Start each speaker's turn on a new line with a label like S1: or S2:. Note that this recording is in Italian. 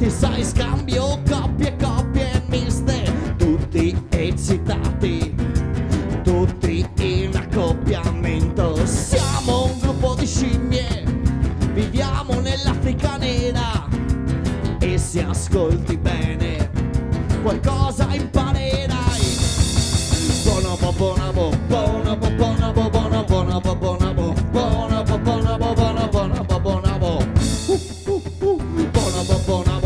S1: avanti, sai, scambio coppie miste, tutti eccitati, tutti in accoppiamento. Siamo un gruppo di scimmie, viviamo nell'Africa nera, e se ascolti bene qualcosa imparerai. Bonobo, bonobo, bonobo, bonobo, bonobo, bonobo, bonobo, bonobo, bonobo, bonobo, bonobo, bonobo, bonobo, bonobo.